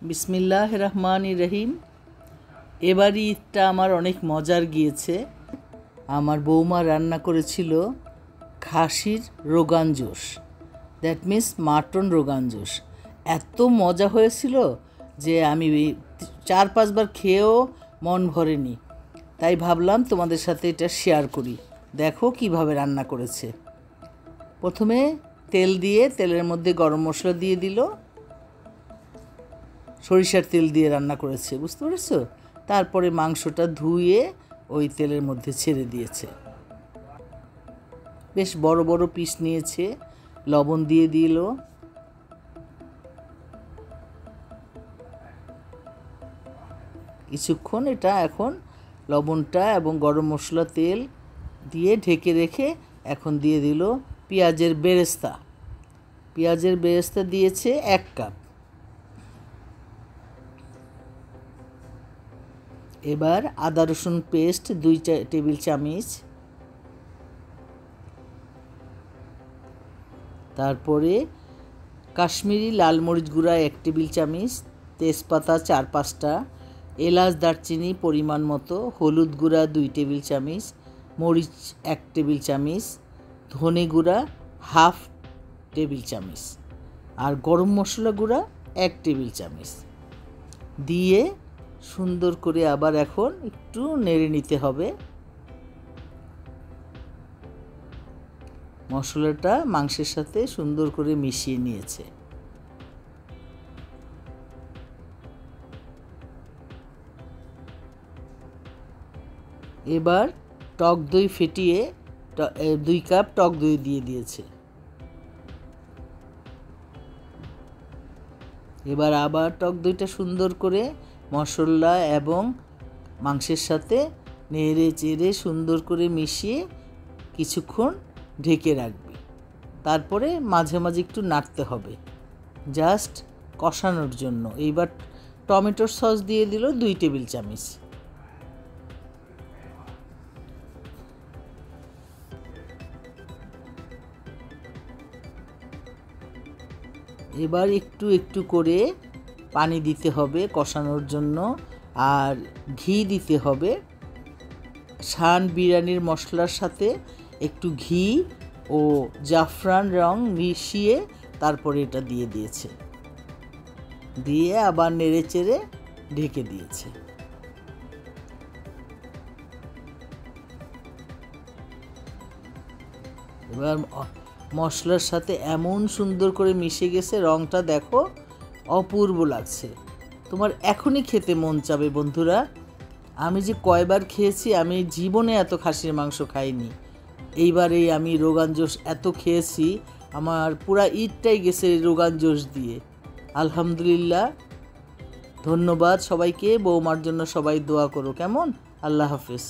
বিসমিল্লাহির রহমানির রহিম। এবার ঈদটা আমার অনেক মজার গিয়েছে। আমার বৌমা রান্না করেছিল খাসির rogan josh, that means mutton rogan josh. এত মজা হয়েছিল যে আমি 4-5 বার খেয়েও মন ভরেনি। তাই ভাবলাম তোমাদের সাথে এটা শেয়ার করি। দেখো কিভাবে রান্না করেছে। প্রথমে তেল দিয়ে, তেলের মধ্যে গরম মশলা দিয়ে দিল, সরিষার তেল দিয়ে রান্না করেছে, বুঝতে পেরেছো? তারপরে মাংসটা ধুয়ে ওই তেলের মধ্যে ছেড়ে দিয়েছে। বেশ বড় বড় পিস নিয়েছে, লবণ দিয়ে দিল, কিছুক্ষণ এটা এখন লবণটা এবং গরম মশলা তেল দিয়ে ঢেকে রেখে এখন দিয়ে দিল পেঁয়াজের বেরেস্তা। পেঁয়াজের বেরেস্তা দিয়েছে 1 কাপ। এবার আদা রসুন পেস্ট 2 টেবিল চামচ, তারপরে কাশ্মীরি লাল মরিচ গুঁড়া 1 টেবিল চামচ, তেজপাতা 4-5টা, এলাচ দারচিনি পরিমাণ মতো, হলুদ গুঁড়া 2 টেবিল চামচ, মরিচ 1 টেবিল চামচ, ধনে গুঁড়া 1/2 টেবিল চামচ, আর গরম মশলা গুঁড়া 1 টেবিল চামচ দিয়ে সুন্দর করে আবার এখন একটু নেড়ে নিতে হবে। মশলাটা মাংসের সাথে সুন্দর করে মিশিয়ে নিয়েছে। এবার টক দই ফেটিয়ে 2 কাপ টক দই দিয়ে দিয়েছে। এবার আবার টক দইটা সুন্দর করে মশলা এবং মাংসের সাথে নেড়ে চেড়ে সুন্দর করে মিশিয়ে কিছুক্ষণ ঢেকে রাখবে। তারপরে মাঝে মাঝে একটু নাড়তে হবে, জাস্ট কষানোর জন্য। এইবার টমেটোর সস দিয়ে দিল 2 টেবিল চামচ। এবার একটু একটু করে পানি দিতে হবে কষানোর জন্য, আর ঘি দিতে হবে। শান বিরিয়ানির মশলার সাথে একটু ঘি ও জাফরান রং মিশিয়ে তারপরে এটা দিয়ে দিয়েছে, দিয়ে আবার নেড়ে চেড়ে ঢেকে দিয়েছে। এবার মশলার সাথে এমন সুন্দর করে মিশে গেছে, রংটা দেখো অপূর্ব লাগছে। তোমার এখনই খেতে মন চাবে বন্ধুরা। আমি যে কয়বার খেয়েছি, আমি জীবনে এত খাসির মাংস খাইনি। এইবারেই আমি রোগান জোশ এত খেয়েছি, আমার পুরা ঈদটাই গেছে রোগান জোশ দিয়ে। আলহামদুলিল্লাহ। ধন্যবাদ সবাইকে। বৌমার জন্য সবাই দোয়া করো, কেমন? আল্লাহ হাফেজ।